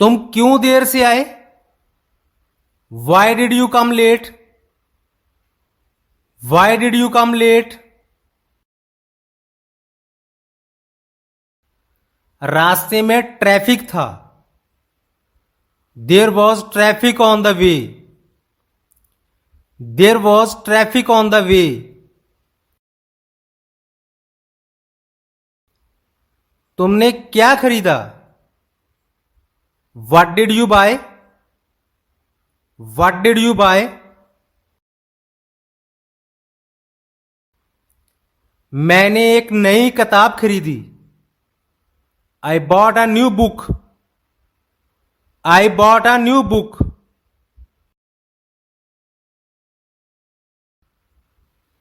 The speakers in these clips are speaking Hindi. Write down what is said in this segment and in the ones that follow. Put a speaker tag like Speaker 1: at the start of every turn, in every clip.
Speaker 1: तुम क्यों देर से आए? Why did you come late? Why did you come late? रास्ते में ट्रैफिक था। There was traffic on the way. There was traffic on the way. तुमने क्या खरीदा? What did you buy? What did you buy? मैंने एक नई किताब खरीदी। I bought a new book. I bought a new book.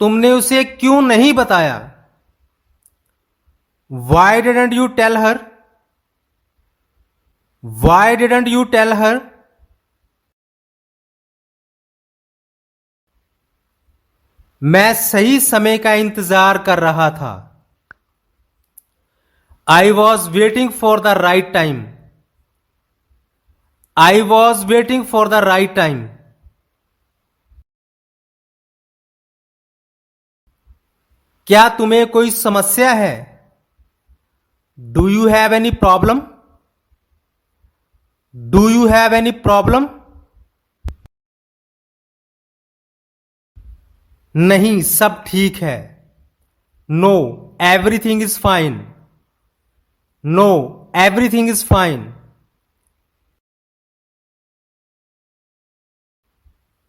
Speaker 1: तुमने उसे क्यों नहीं बताया? Why didn't you tell her? Why didn't you tell हर? मैं सही समय का इंतजार कर रहा था। I was waiting for the right time. I was waiting for the right time. क्या तुम्हें कोई समस्या है? Do you have any problem? Do you have any problem? नहीं, सब ठीक है। No, everything is fine. No, everything is fine.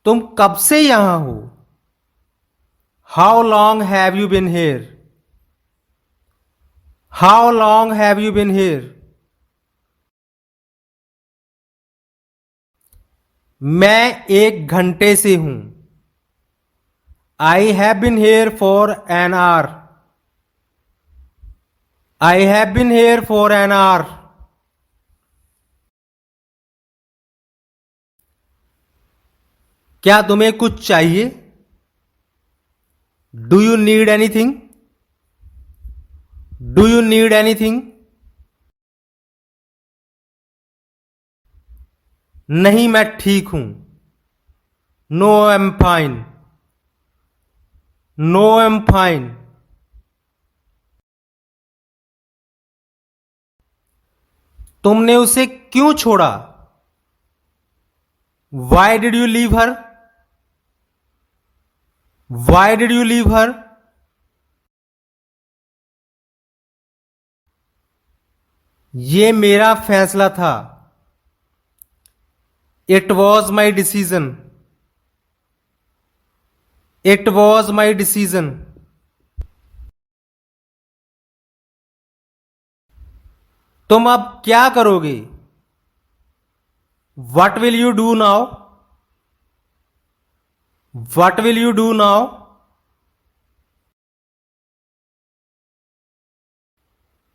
Speaker 1: तुम कब से यहां हो? How long have you been here? How long have you been here? मैं 1 घंटे से हूं। I have been here for an hour. I have been here for an hour. क्या तुम्हें कुछ चाहिए? Do you need anything? Do you need anything? नहीं, मैं ठीक हूं। No, I am fine. No, I am fine. तुमने उसे क्यों छोड़ा? Why did you leave her? Why did you leave her? ये मेरा फैसला था। It was my decision. It was my decision. तुम अब क्या करोगे? What will you do now? What will you do now?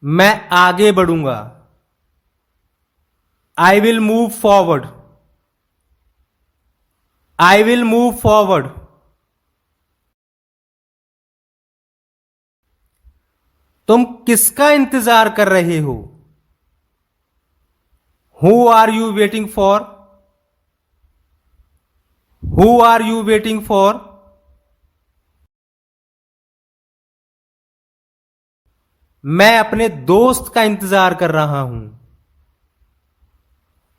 Speaker 1: मैं आगे बढ़ूंगा। I will move forward. I will move forward. तुम किसका इंतजार कर रहे हो? Who are you waiting for? Who are you waiting for? मैं अपने दोस्त का इंतजार कर रहा हूं।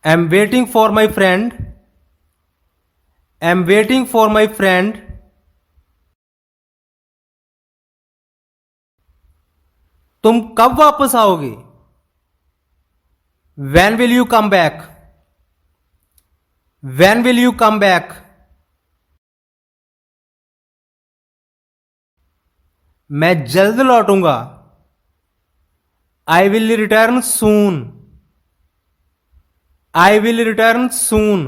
Speaker 1: I am waiting for my friend. I am waiting for my friend. तुम कब वापस आओगे? When will you come back? When will you come back? मैं जल्द लौटूंगा। I will return soon. I will return soon.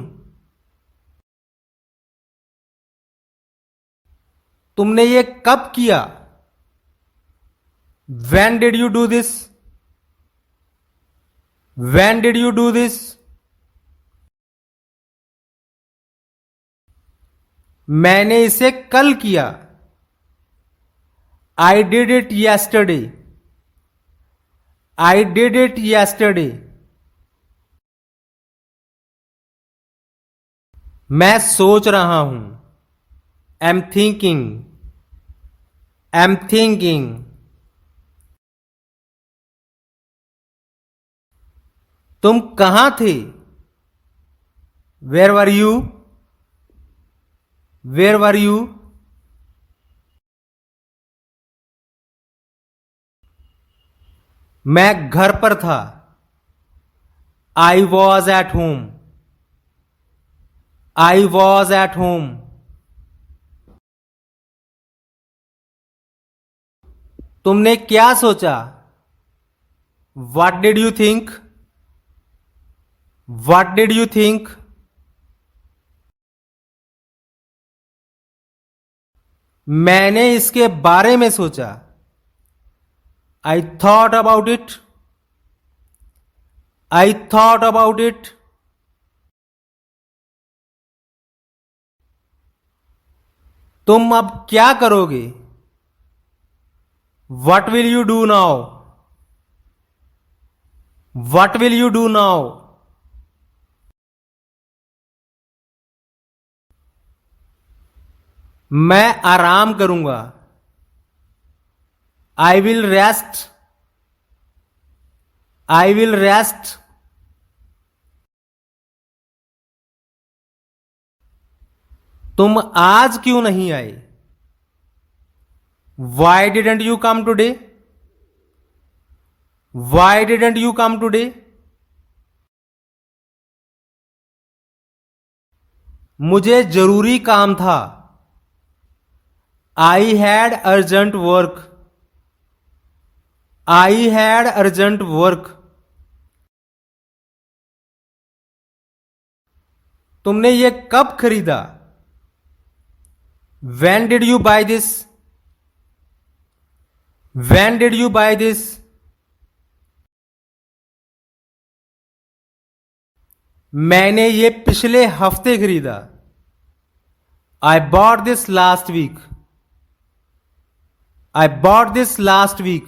Speaker 1: तुमने ये कब किया? When did you do this? When did you do this? मैंने इसे कल किया। I did it yesterday. I did it yesterday. मैं सोच रहा हूं। Am thinking. Am thinking. तुम कहां थे? Where were you? Where were you? मैं घर पर था। I was at home. I was at home. तुमने क्या सोचा? What did you think? What did you think? मैंने इसके बारे में सोचा। I thought about it. I thought about it. तुम अब क्या करोगे? What will you do now? What will you do now? मैं आराम करूंगा। I will rest. I will rest. तुम आज क्यों नहीं आए? Why didn't you come today? Why didn't you come today? मुझे जरूरी काम था। I had urgent work. I had urgent work. तुमने ये कब खरीदा? When did you buy this? When did you buy this? मैंने ये पिछले हफ्ते खरीदा। I bought this last week. I bought this last week.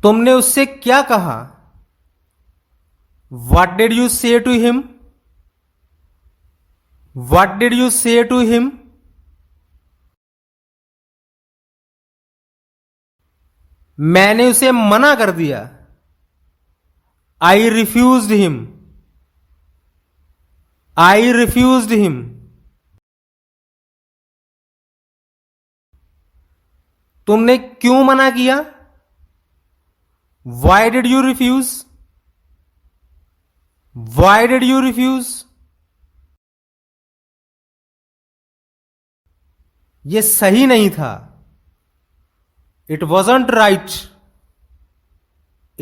Speaker 1: तुमने उससे क्या कहा? What did you say to him? What did you say to him? मैंने उसे मना कर दिया। I refused him. I refused him. तुमने क्यों मना किया? Why did you refuse? Why did you refuse? ये सही नहीं था। It wasn't right.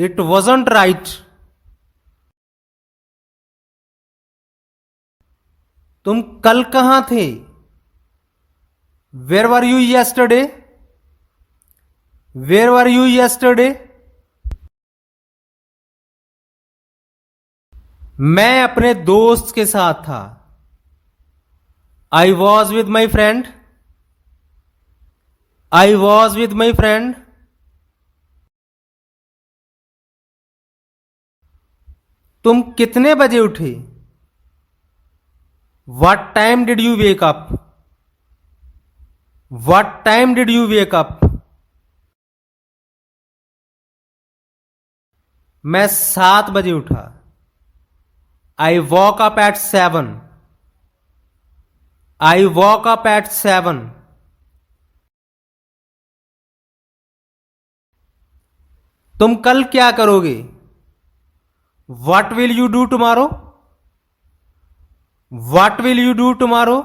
Speaker 1: It wasn't right. तुम कल कहां थे? Where were you yesterday? Where were you yesterday? मैं अपने दोस्त के साथ था। I was with my friend. I was with my friend. तुम कितने बजे उठे? What time did you wake up? What time did you wake up? मैं 7 बजे उठा। I woke up at 7. I woke up at 7. तुम कल क्या करोगे? What will you do tomorrow? What will you do tomorrow?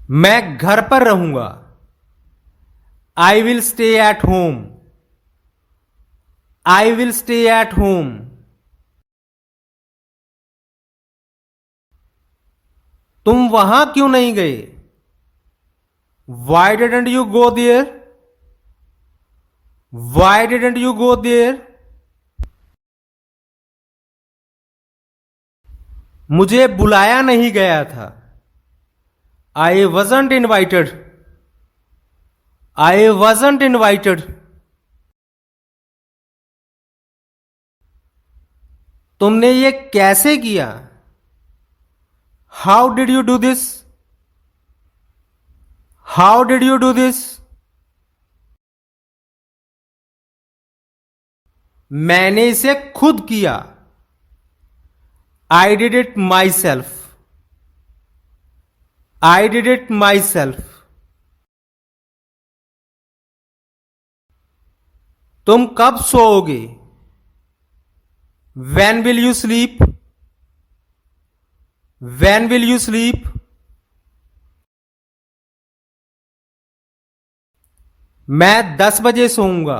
Speaker 1: मैं घर पर रहूंगा। I will stay at home. I will stay at home. तुम वहां क्यों नहीं गए? Why didn't you go there? Why didn't you go there? मुझे बुलाया नहीं गया था। I wasn't invited. I wasn't invited. तुमने ये कैसे किया? How did you do this? How did you do this? मैंने इसे खुद किया. I did it myself. I did it myself. तुम कब सोओगे? When will you sleep? When will you sleep? मैं 10 बजे सोऊंगा.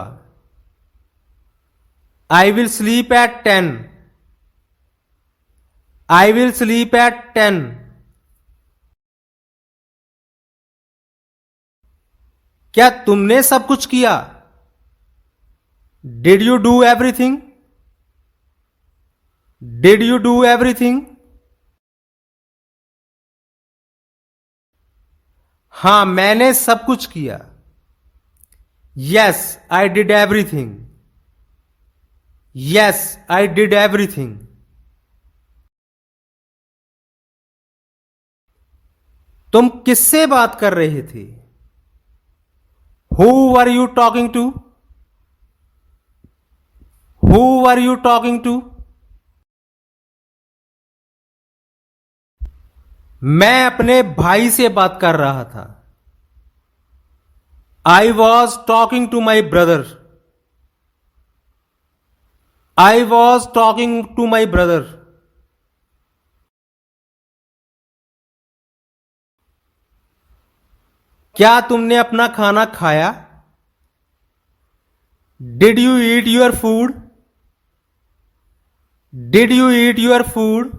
Speaker 1: I will sleep at 10. I will sleep at 10. क्या तुमने सब कुछ किया? Did you do everything? Did you do everything? हाँ, मैंने सब कुछ किया. Yes, I did everything. Yes, I did everything. तुम किससे बात कर रहे थे? Who were you talking to? Who were you talking to? मैं अपने भाई से बात कर रहा था. I was talking to my brother. I was talking to my brother. क्या तुमने अपना खाना खाया? Did you eat your food? Did you eat your food?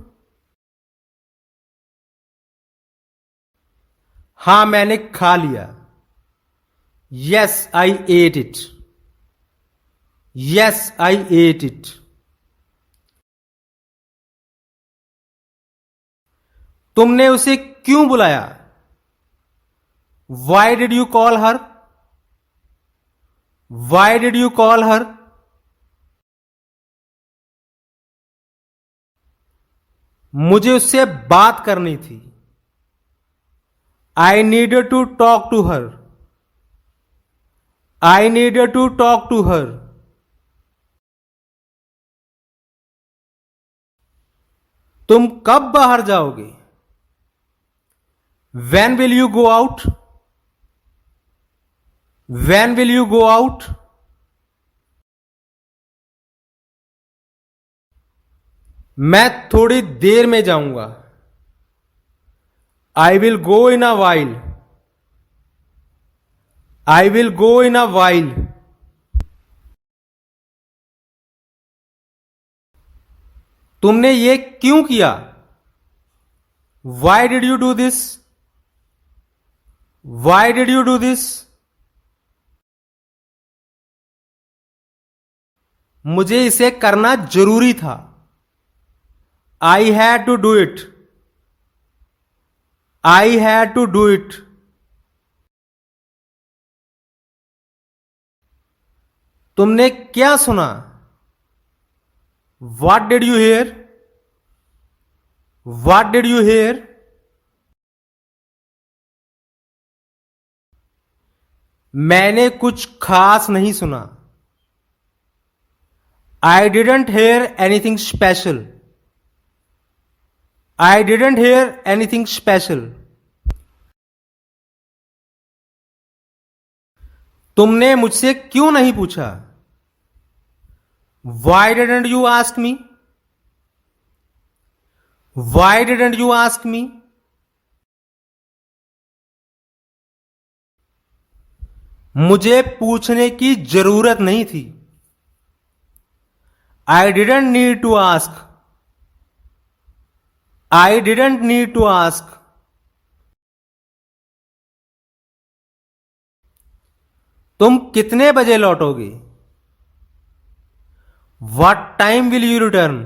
Speaker 1: हाँ, मैंने खा लिया. Yes, I ate it. Yes, I ate it. तुमने उसे क्यों बुलाया? Why did you call her? Why did you call her? मुझे उससे बात करनी थी. I needed to talk to her. I needed to talk to her. तुम कब बाहर जाओगे? When will you go out? When will you go out? मैं थोड़ी देर में जाऊंगा. I will go in a while. I will go in a while. तुमने ये क्यों किया? Why did you do this? Why did you do this? मुझे इसे करना जरूरी था. I had to do it. I had to do it. तुमने क्या सुना? What did you hear? What did you hear? मैंने कुछ खास नहीं सुना. I didn't hear anything special. I didn't hear anything special. तुमने मुझसे क्यों नहीं पूछा? Why didn't you ask me? Why didn't you ask me? मुझे पूछने की जरूरत नहीं थी. I didn't need to ask. I didn't need to ask. तुम कितने बजे लौटोगे? What time will you return?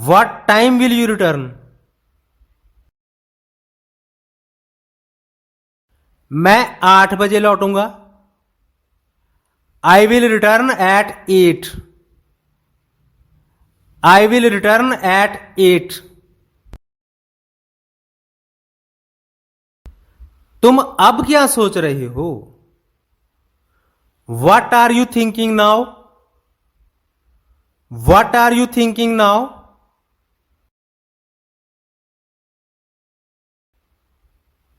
Speaker 1: What time will you return? मैं 8 बजे लौटूंगा। I will return at 8। I will return at 8। तुम अब क्या सोच रहे हो? What are you thinking now? What are you thinking now?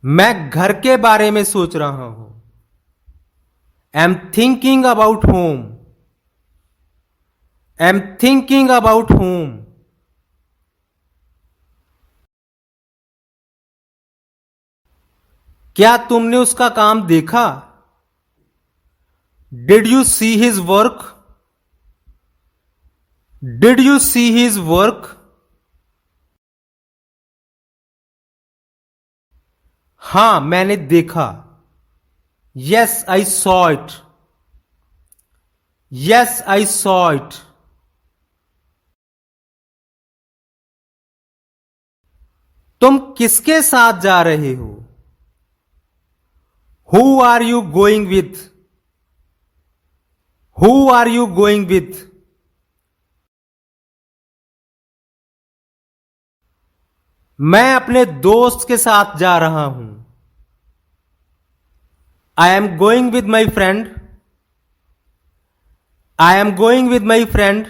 Speaker 1: मैं घर के बारे में सोच रहा हूं। Am thinking about home. Am thinking about home. क्या तुमने उसका काम देखा? Did you see his work? Did you see his work? हां, मैंने देखा। Yes I saw it. Yes I saw it. तुम किसके साथ जा रहे हो? Who are you going with? Who are you going with? मैं अपने दोस्त के साथ जा रहा हूं। I am going with my friend. I am going with my friend.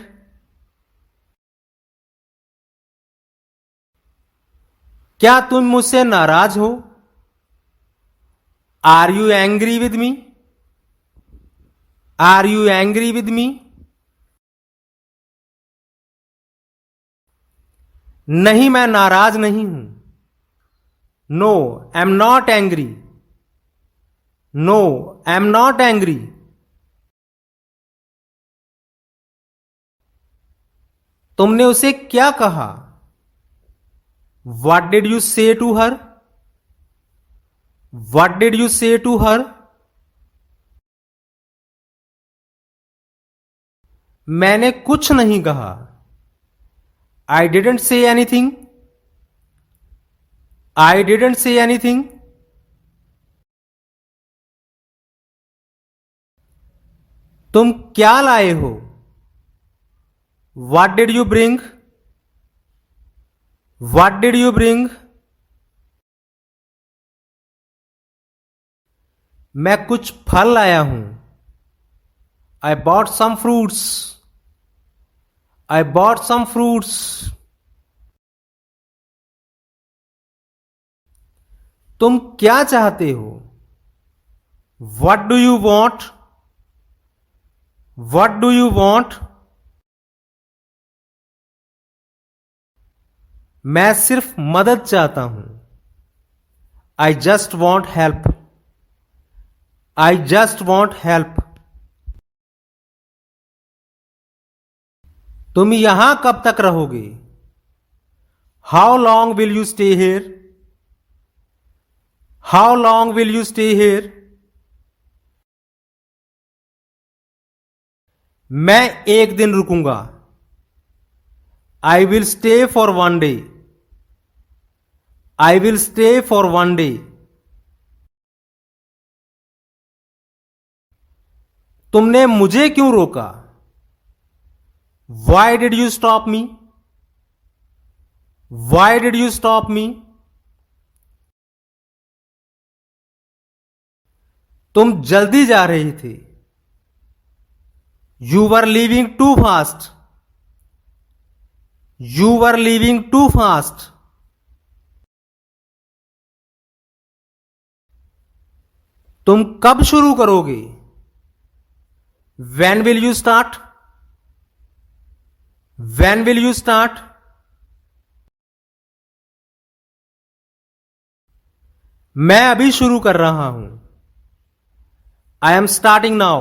Speaker 1: क्या तुम मुझसे नाराज हो? Are you angry with me? Are you angry with me? नहीं, मैं नाराज नहीं हूं। No, I am not angry. No, I am not angry. तुमने उसे क्या कहा? What did you say to her? What did you say to her? मैंने कुछ नहीं कहा। I didn't say anything. I didn't say anything. तुम क्या लाए हो? What did you bring? What did you bring? मैं कुछ फल लाया हूं। I bought some fruits. I bought some fruits. तुम क्या चाहते हो? What do you want? What do you want? मैं सिर्फ मदद चाहता हूं। I just want help. I just want help. तुम यहां कब तक रहोगे? How long will you stay here? How long will you stay here? मैं एक दिन रुकूंगा। I will stay for one day. I will stay for one day. तुमने मुझे क्यों रोका? Why did you stop me? Why did you stop me? तुम जल्दी जा रहे थे। You were leaving too fast. You were leaving too fast. तुम कब शुरू करोगे? When will you start? When will you start? मैं अभी शुरू कर रहा हूं। I am starting now.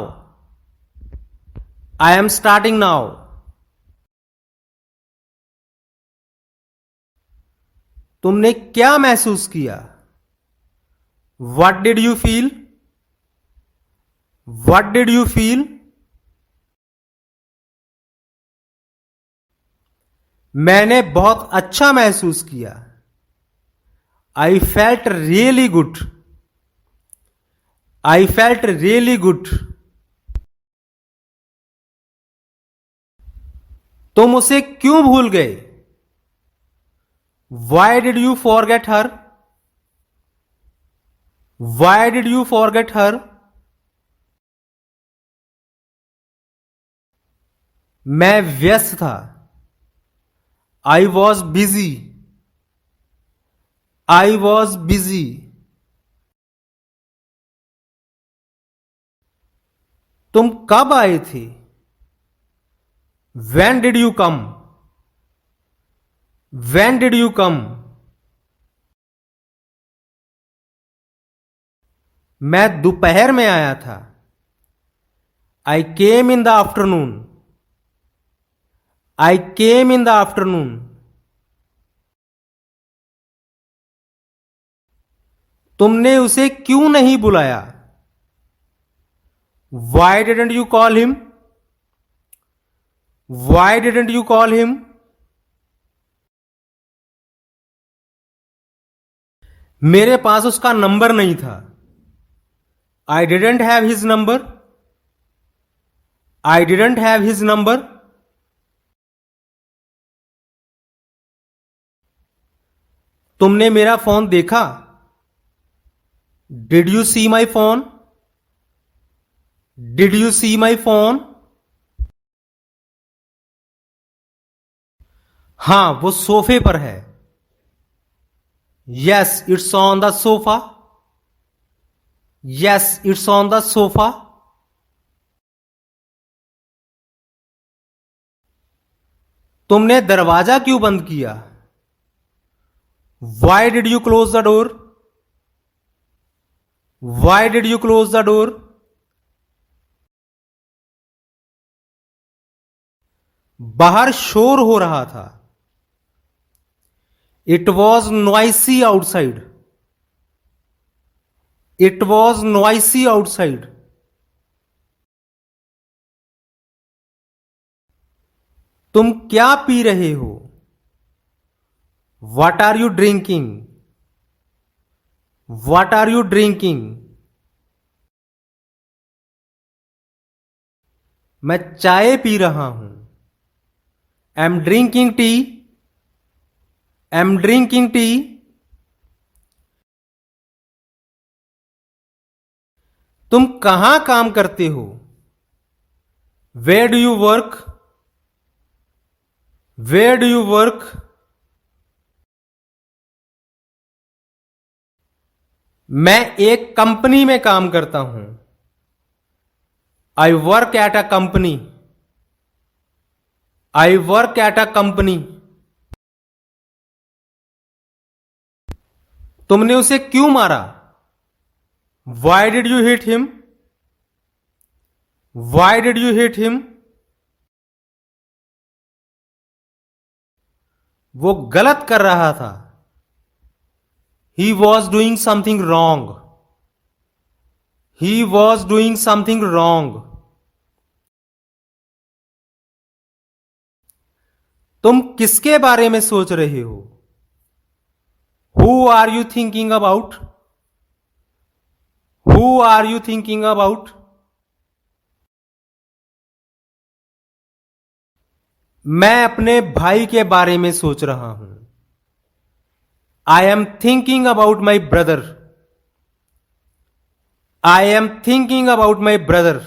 Speaker 1: I am starting now. तुमने क्या महसूस किया? What did you feel? What did you feel? मैंने बहुत अच्छा महसूस किया। I felt really good. I felt really good. तुम उसे क्यों भूल गए? Y did you forget her? Why did you forget हर? मैं व्यस्त था। I was busy. I was busy. तुम कब आए थे? When did you come? When did you come? मैं दोपहर में आया था। I came in the afternoon. I came in the afternoon. तुमने उसे क्यों नहीं बुलाया? Why didn't you call him? Why didn't you call him? मेरे पास उसका नंबर नहीं था। I didn't have his number. I didn't have his number. तुमने मेरा फोन देखा? Did you see my phone? Did you see my phone? हां, वो सोफे पर है। Yes, it's on the sofa. Yes, it's on the sofa. तुमने दरवाजा क्यों बंद किया? Why did you close the door? Why did you close the door? बाहर शोर हो रहा था। It was noisy outside. It was noisy outside. तुम क्या पी रहे हो? What are you drinking? What are you drinking? मैं चाय पी रहा हूं। I'm drinking tea. I'm drinking tea. तुम कहां काम करते हो? Where do you work? Where do you work? मैं एक कंपनी में काम करता हूं। I work at a company. I work at a company. तुमने उसे क्यों मारा? Why did you hit him? Why did you hit him? वो गलत कर रहा था। He was doing something wrong. He was doing something wrong. तुम किसके बारे में सोच रहे हो? Who are you thinking about? Who are you thinking about? मैं अपने भाई के बारे में सोच रहा हूं। I am thinking about my brother. I am thinking about my brother.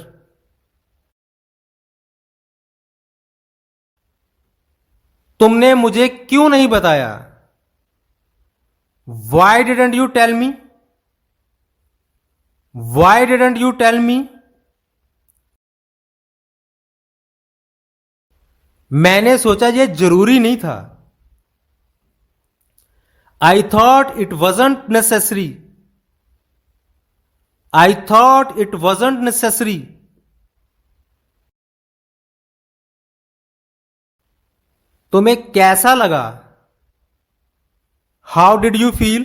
Speaker 1: तुमने मुझे क्यों नहीं बताया? Why didn't you tell me? Why didn't you tell me? मैंने सोचा यह जरूरी नहीं था। I thought it wasn't necessary. I thought it wasn't necessary. तुम्हें कैसा लगा? How did you feel?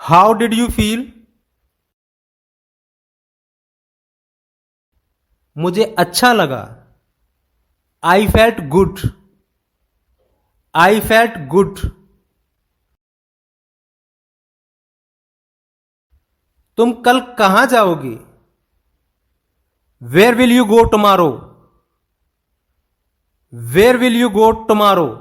Speaker 1: How did you feel? मुझे अच्छा लगा। I felt good. I felt good. तुम कल कहां जाओगे? Where will you go tomorrow? Where will you go tomorrow?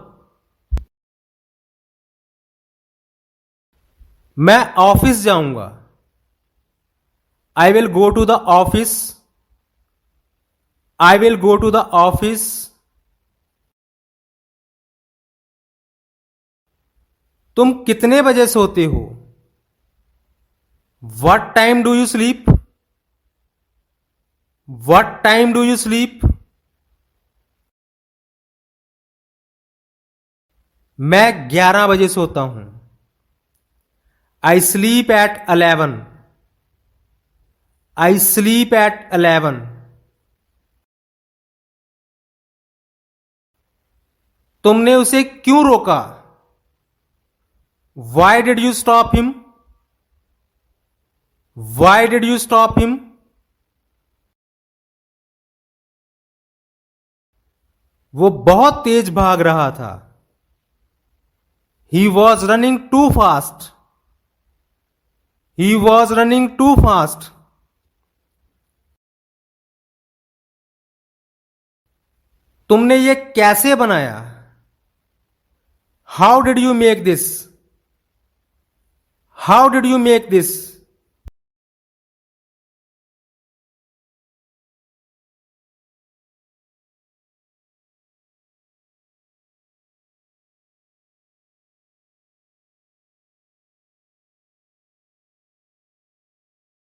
Speaker 1: मैं ऑफिस जाऊंगा। I will go to the office. I will go to the office. तुम कितने बजे सोते हो? What time do you sleep? What time do you sleep? मैं 11 बजे सोता हूं। I sleep at 11। I sleep at 11। तुमने उसे क्यों रोका? Why did you stop him? Why did you stop him? वो बहुत तेज भाग रहा था। He was running too fast. He was running too fast. तुमने ये कैसे बनाया? How did you make this? How did you make this?